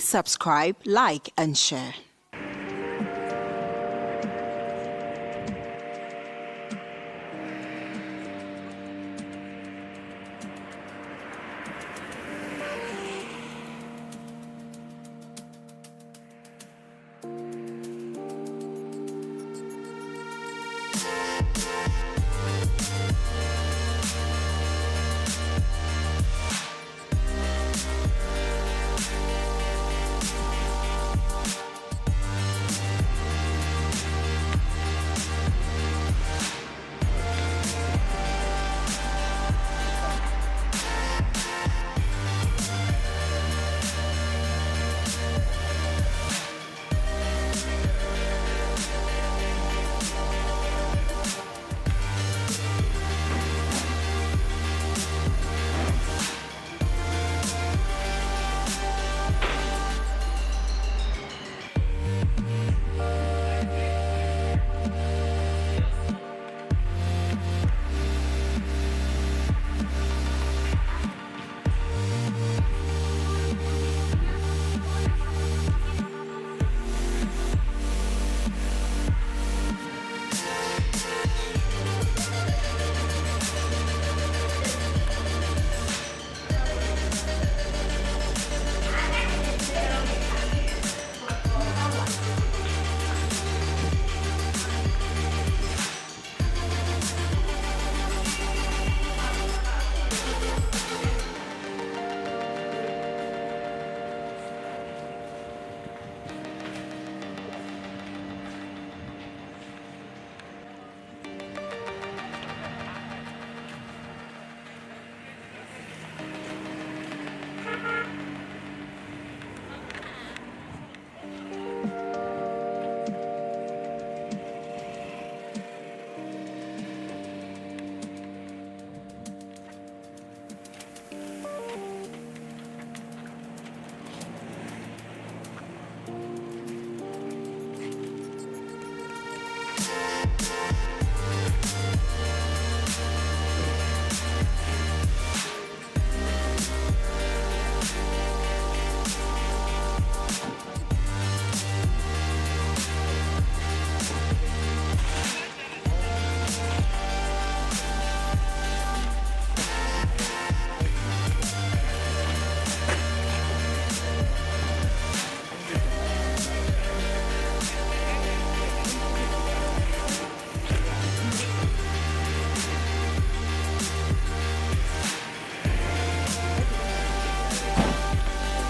Please subscribe, like, and share.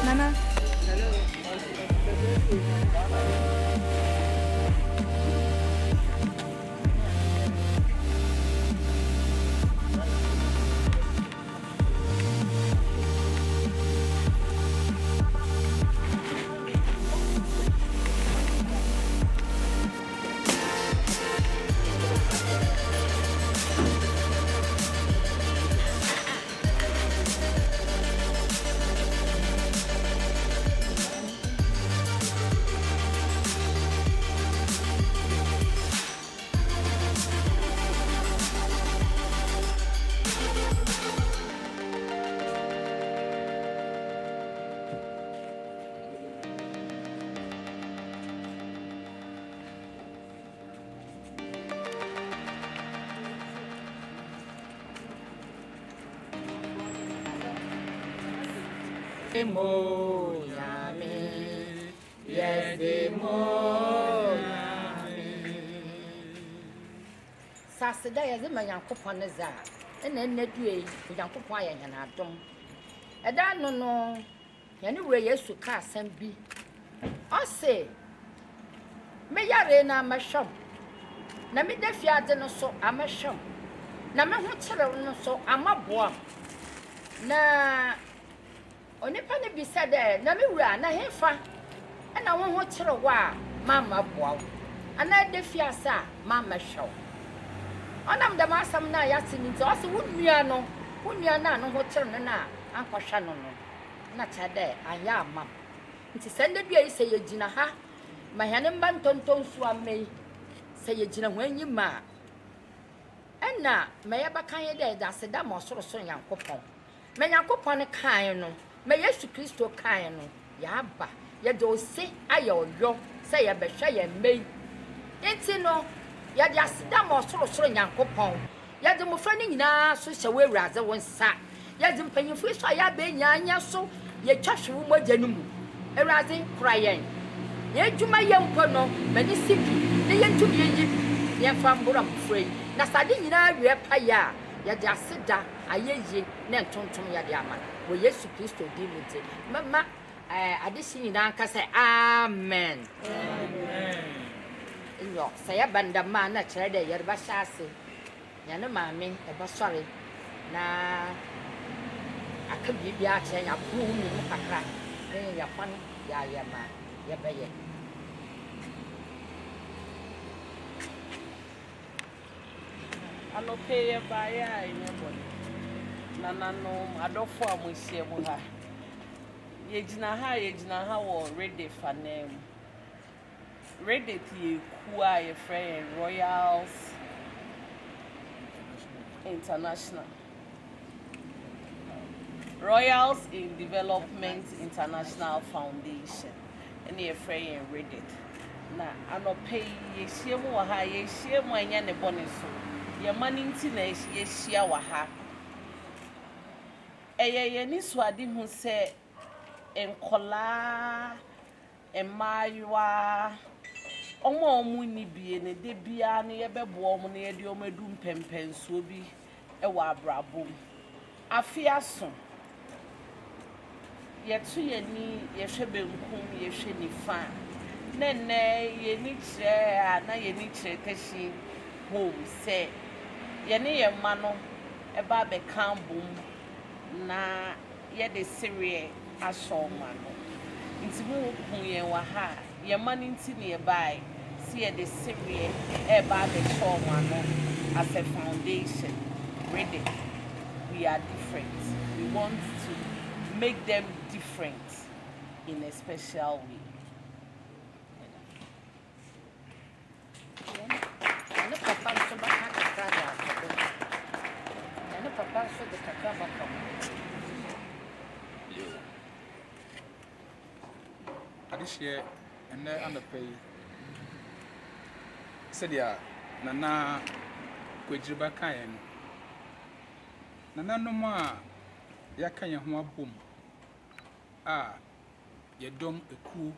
Nana. Mo yami, yes, the mo yami. Saturday, as a man, Yankopon is that, and then the day, Yankopon and Adam. I don't know, anyway, yes, to cast and be. I say, may I na my shop. Na me defi adeno so amehwem. Na me ho kire no so amabua. Na onipa ne bi said na me wura na hefa. E na wo ho kire wa mama boa. Ana defi asa mama hwew. Onam da masam na yati ni nti o se wunua na no ho kire no na ankɔhwa no no. Na chade anya amam. Nti sende bia yi se yegina ha. Mahane mba ntonton so amei. Se yegina ho anyima. Enna me yebaka ye de da seda mo soro so Yankopɔn. Me Yankopɔn ne kan no, me Yesu Kristo kan no. yaba ye do se ayo yo se ye be hwe ye mei enti no ye de aseda mo soro nyankopon ye de mo fra ni nyina so hye we wuraze won sa ye de mpanyimfo so ya be nyaanya so ye twahwe wo mogya no mu ewuraze kura yen ye dwuma ye mpo no mani sipi ne ye ntumi ye ye fa mbura mfrei na sade nyina wie pa ya ye de aseda ayeye na ntontom ye de ama wo Yesu Kristo di muti mama adisi nyina nka say amen amen yo say banda ma na kire de ye ba hyase nya ne maame e ba sore na aka bibia kire nya bu mu kakra ya kwan ya ya ma ya ba ye anope ye ba ya inyebon nanano adofo amohie mu ha ye gina ha wo RIDIF anem RIDIF ye ku a ye friend Royals International Royals in Development International Foundation and ye friend RIDIF na anope ye hie mu ha ye hie mu anya ne bone so ye mani nti na ye hia wa ha ye ni swadi hu se enkola emaywa omo ni bie ne de bia ne ye bebo omo ne ye de omo edu mpempenso bi e wa abrabom afia so ye tu ye ni ye hwebe nkum ye hwe ni fa nene ye ni kire na ye ni kire tashi home se ye ne ye ma no e ba be kan bom na ye de serie aso ma no nti mu ku ye wa ha ye ma ni nti ne ye bai si ye de serie e ba be show ma no as a foundation RIDIF we are different we want to make them different in a special way ne papa so ba ka kakra da ne papa so de kakra ba ko adihye ene anapay sedia nana kwejiriba kan nana no ma yaka ye ho abom a ye dom eku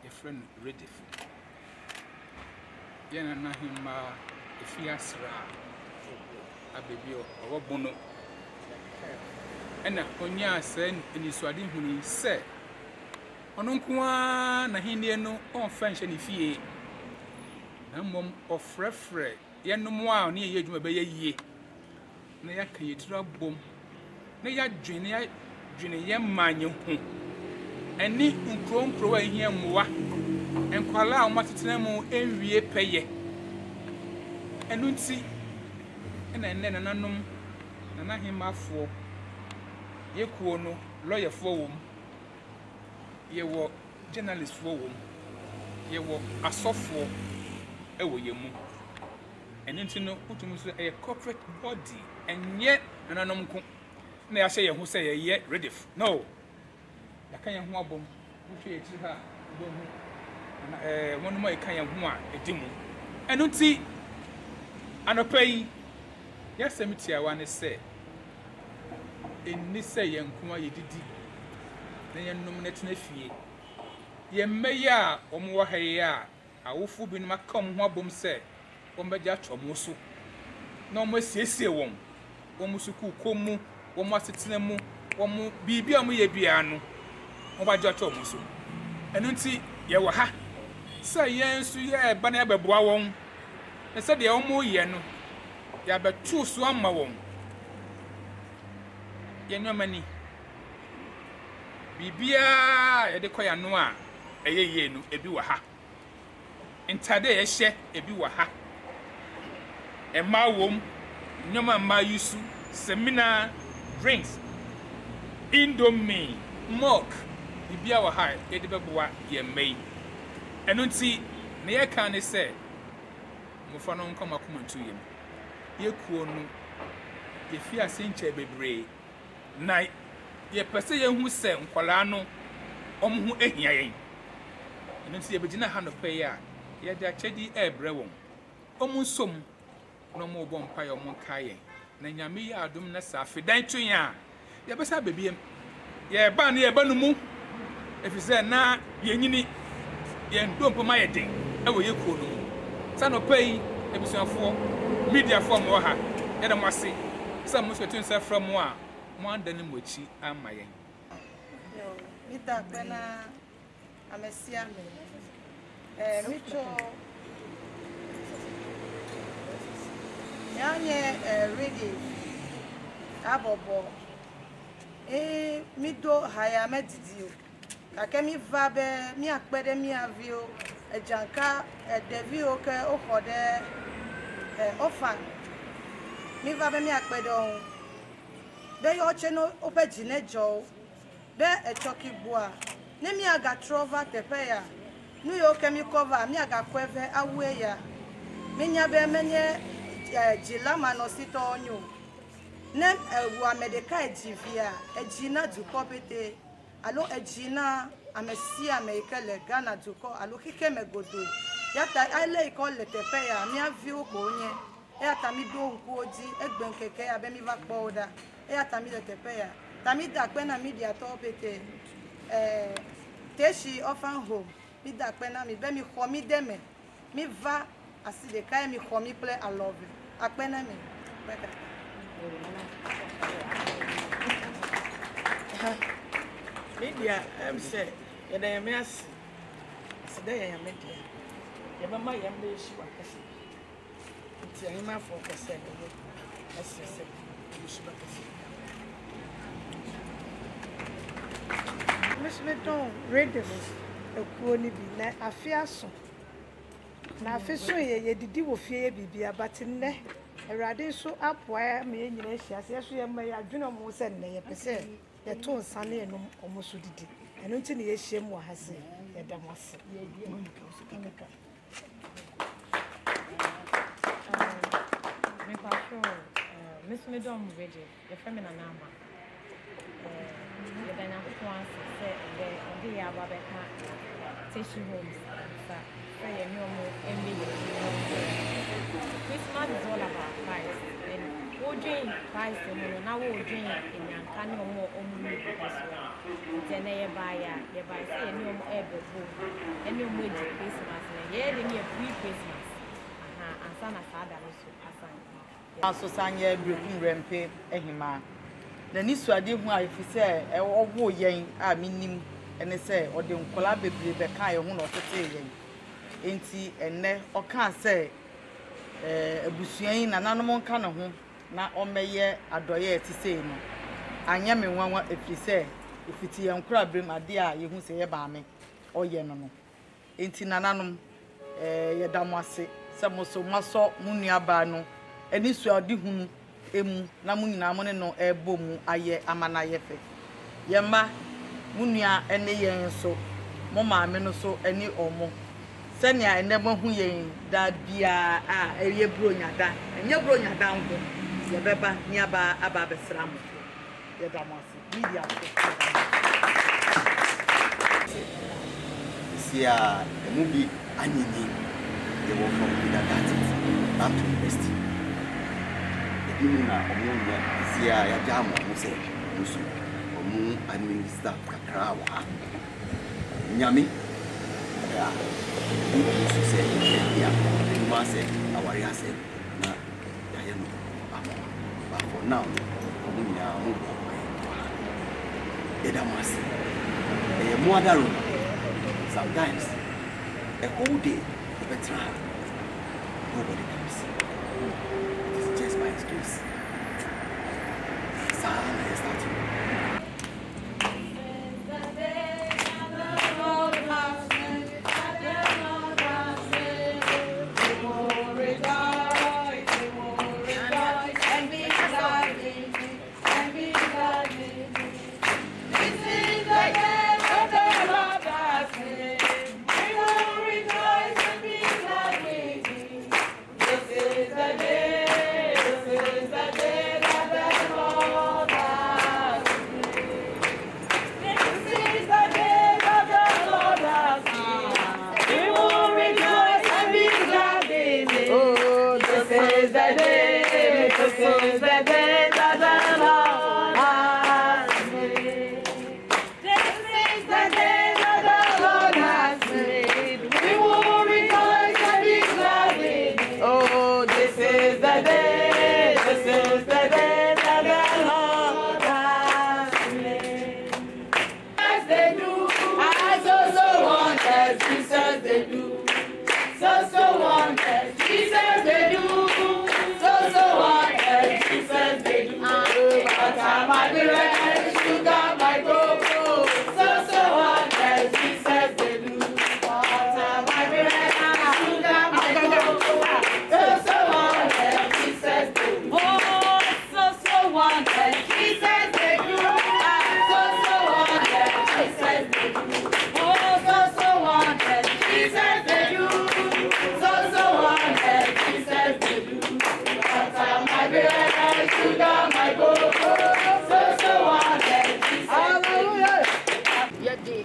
ye friend RIDIF ye nana hima efiasra abebio owobono ena onya sen enisuade huni se ononkoa na hinie no on fanhye ne fie na mom ofrefre ye nomo a ne ye adwuma be ye na yaka yetira bom na ya dwene ye manye hu eni nkronkro ahia mmoa enkwala a matetena mu enwie peye enu nti ena enne nananom nana himafo yekuo no lawyer fo wom ye wo journalist fo wom ye wo asofo ewo ye mu enu nti no utum so a corporate body enye nananom ko na ya hye ye ho se ye RIDIF no ya kan ye ho abom wo ye ti ha bo hu na wonu ma ye kan ye ho a edimu enu nti anopai yasemtia wa ne se enni se ye nkuma ye didi na ye nnum na tena fie ye meya omo wa haye a awofu bi no maka omo ho abom se ombeja atwomo so na omo asiesie won omo suku komu omo asetena mu omo bibia omo ye bia no obaja atwomo so enu nti ye wo ha se ye nsu ye ba na abeboa won na se de omo ye no ya betu so ama won ye nyomani bibia ye de koya no a eyeye no ebi wa ha ntade ye hye ebi wa ha ema wom nyoma ma yusu seminar drinks indomie milk bibia wa ha ye de beboa ye mai enu nti ne ye kan ne se mo fa no nkoma komantu yem ye kuo no ye fi asenche bebre na ye pese ye hu se nkwala no ɔmo ho ehia yɛn ɛno nti yɛbɛgyina ha no pɛ yi a yɛde akyɛdi ɛɛbrɛ wɔn ɔmo nsom na ɔmo bɔ mpa yɛ ɔmo nka yɛn na nyame yɛ adom na saa afidan to yɛn a yɛbɛsa bebiem yɛba no yɛba no mu ɛfiri sɛ na yɛnyini yɛn dompoma yɛ den ɛwɔ yɛ kuo no mu sa no pɛ yi ebusuafoɔ mediafoɔ mo wɔ ha yɛda mo ase sɛ mo nso ɛto nsa fra mo a mo anda ne mo akyi ama yɛn Mita kwena amesia mito yanye RIDIF abobo mido haya medidio kakemi vabe mi akpede mi avio ejanka devio ke okode ofan mi vabe mi akpede on be yo cheno opejine jo be a choki boa ne mi aga trova tepeya nu yo kemi cover mi aga kweve aweya menya be menye jila manosito onyo ne wa medeka ejivia ejina duko bete alo ejina amesia meikele Ghana duko alo kike megodo yata ale ikole tepeya mi avio ko onye yata mi do nku oji egbenkeke ya be mi va poda yata mi tepeya Tamida kwena media topete teshi orphan home mida kwena mi be mi khomi deme mi va aside kai mi khomi play I love you akwena mi beka media say yeda me as aside ya media ye ba ma ya me shi wa kase nti ani ma for kase no asese shi ba kase me don RIDIF ekuo ni bi na afiaso na afiso ye didi wo fie bibia but nne awrade so apoa me nyina hia se so ye ma ya dwene mo se nne ye pese ye to nsane enum omo so didi eno nti ne ye hia mu ha se ye da mo ase me passion miss me don RIDIF ye femina nama then I want to say the Ababeka Tishy homes. Say, Christmas is all about Christ. And we'll drink Christ, and now we'll drink in Yankano more only because then they buy say, no more ever and no more Christmas. Yeah, they need a free Christmas. And son of father also. Also, Sanya Brooklyn Rampe, Ehima. Na nisu ade hu a ifise owo yen a minim ene se ode nkola bebre be kan ye hu na otete yen enti enne o kan se abusuan na nanom kan ne ho na o meye adoye etise no anya me nwanwa ifise ifiti yen kura brem ade a ye hu se ye ba me o ye no no enti nananom ye damo ase se moso maso munua ba no enisu ade hu emu na mu nyina mo ne no ebo mu aye amana yefe yema munua ene yen so mo maame no so eni omo senia ene mo hu yen da bia a eye bronyada enye bronyada ngo ye beba ni aba besra mo ye da mo ase media sia emu bi anyini ye wo from kindergarten up to university na omunya sia ya jamo muse musu omu administer kakra wa nyame ya musu se ya ma se awari ase na ya ye no ba for now omunya mu eda mase e mo adaro sometimes a whole day better nobody comes. It's just by his grace. Psalm is starting. wonders Jesus they do. So wonders Jesus they do. So wonders Jesus they do. Butter my bread, sugar my cocoa. So wonders Jesus they do. Butter my bread, sugar my cocoa. So wonders Jesus they do. Oh, so wonders Jesus they do. So wonders Jesus they do. Oh, so wonders Jesus they do. So wonders Jesus they do. Butter my bread, sugar my cocoa. So wonders Jesus they do. Yɛde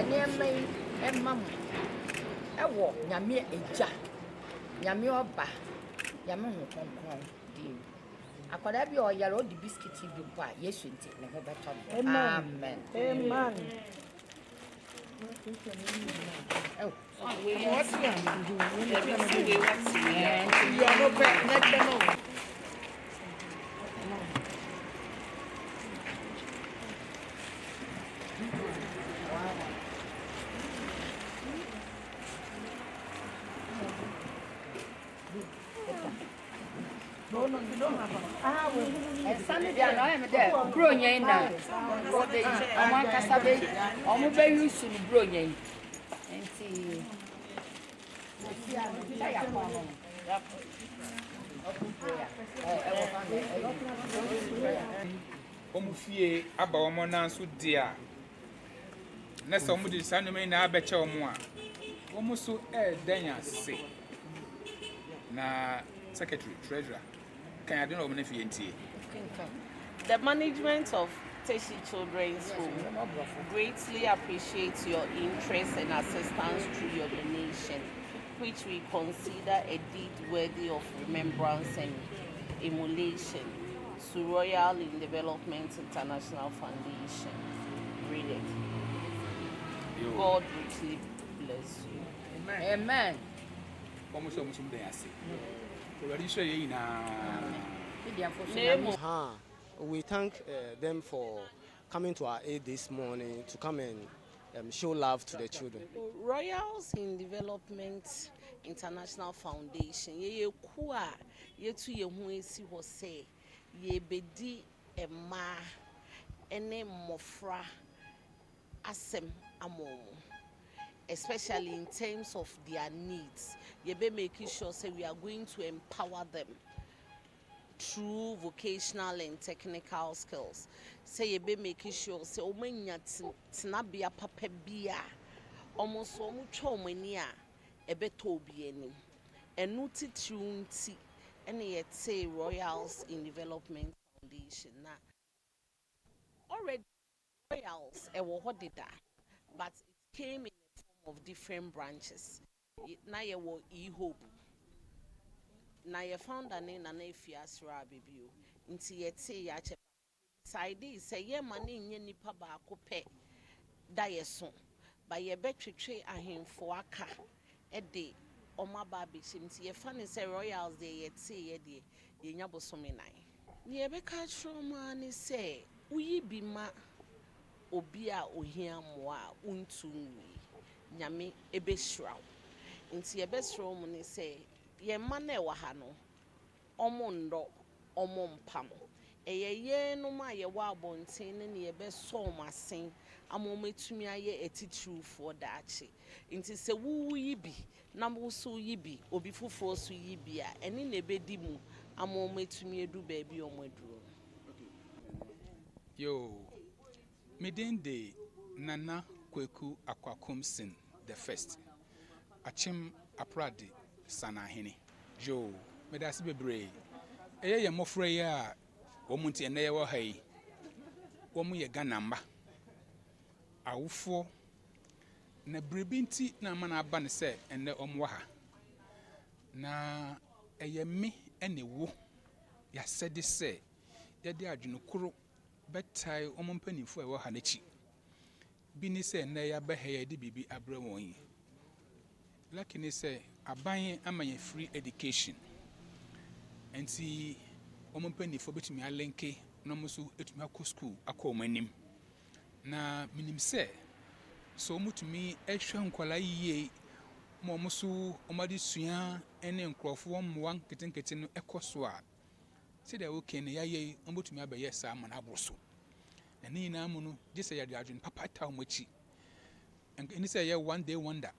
nneɛma yi ɛma mo ɛwɔ nyame agya nyame ɔba nyame ho kronkron din akwadaa bi a ɔyare ɔde biskit bi bɔ a yesu nti ne ho bɛtɔ no amen amen Sunday day, I am there. Bronye na. Ọmọ akasa be, ọmọ be use ni bronye. Enti. Omu fie aba omo na nso dia. Na se omu di sanome na abeche omu a. Omu so dan ase. Na secretary treasurer can I don't know if you The management of Teshi Children's Home greatly appreciates your interest and assistance through your donation, which we consider a deed worthy of remembrance and emulation to Royal in Development International Foundation. Read it. God richly bless you. Amen. Almost day I say. Already show you We thank them for coming to our aid this morning to come and show love to the children. Royals in Development International Foundation, ye kuwa ye tu ye hu esi ho se ye bedi ema ene mofra asem amom, especially in terms of their needs. Ye be making sure say we are going to empower them through vocational and technical skills. Say ye be making sure say omenya tinabia papa bia almost so much mania ebeto bi anim enu titunti ene yete Royals in Development Foundation na already Royals ewo hodida, but it came in a form of different branches. Na ye wo e-hope na ye founder ne na efiasra bebio nti yete ya che side say ye mane nye nipa ba akopɛ da ye so ba ye betwetwe ahemfo aka e de oma ba be nti ye fa ne say Royals de yete ye de ye nya bosome nan ne ye be ka troma ne say uyi bi ma obi a ohia moa untunwi nyame ebesraw nti ye besraw mu ne say ye ma na e wa ha no omo ndo omo mpam eye no ma ye wa abonten ne ye be so masen amometumi aye etitru for daachi nti se wu yi bi na wo so yi bi obi fofo so yi bi a ene na ebedi mu amometumi edu ba bi omoduro. Yo Midende Nana Kweku Akwakumsin the first Achim Apradi Sanahini Joe Medasi Bebre Eye mofre ya womunti ene ye wo hai womu ye ganamba awufo na brebinti na mana aba ne se ene omwa ha na eye me ene wo ya sede se ye de adwunukuru betai omompanifo e wo ha nachi bi ni se ene ya ba ha ye de bibi abre won yi lakini se aban amanye free education enti omompanifo betumi alenke na musu etumi akọ school akọ manim na minim se so mutumi ehwe nkwala yie mo muso omade sua ene nkrofo mmoa nketenkete no ekoso a se de okay ne yaye mutumi abaye saa ma na abroso na ni na mu no gese ya de adwen papa ta omachi eni se ye one day wonder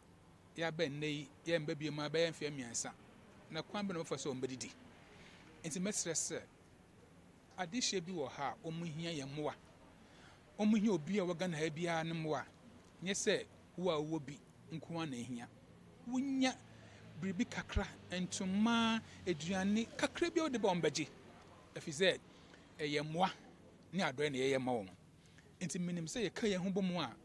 ya be nei ye mba bi ma ba ye mfe miansa na kwan be no fa so mbedidi enti mesrese adihye bi wo ha omuhia ye mmoa omuhia obi a waga na ha bia ne mmoa nye se wo a wo bi nko na ehia wunya biribi kakra entuma eduane kakra bi ode ba ombaji afize ye mmoa ne adoi na ye ma wo enti minim se ye ka ye ho bomu a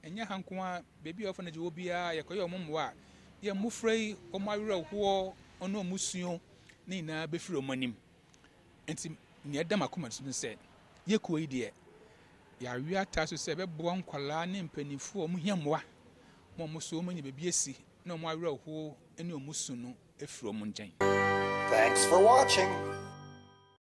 enya hanko a bebi ofo na je wo bia ye koye ommoa ye mufrei omawere ho ono musuo ne na befiri omanim enti ne adam akoma tun se ye ko yi de ya wi ata so se bebo nkwala ne mpanifo omhia mmoa mo so omanyi bebi esi na omawere ho ene omusu no efiri omunjen. Thanks for watching.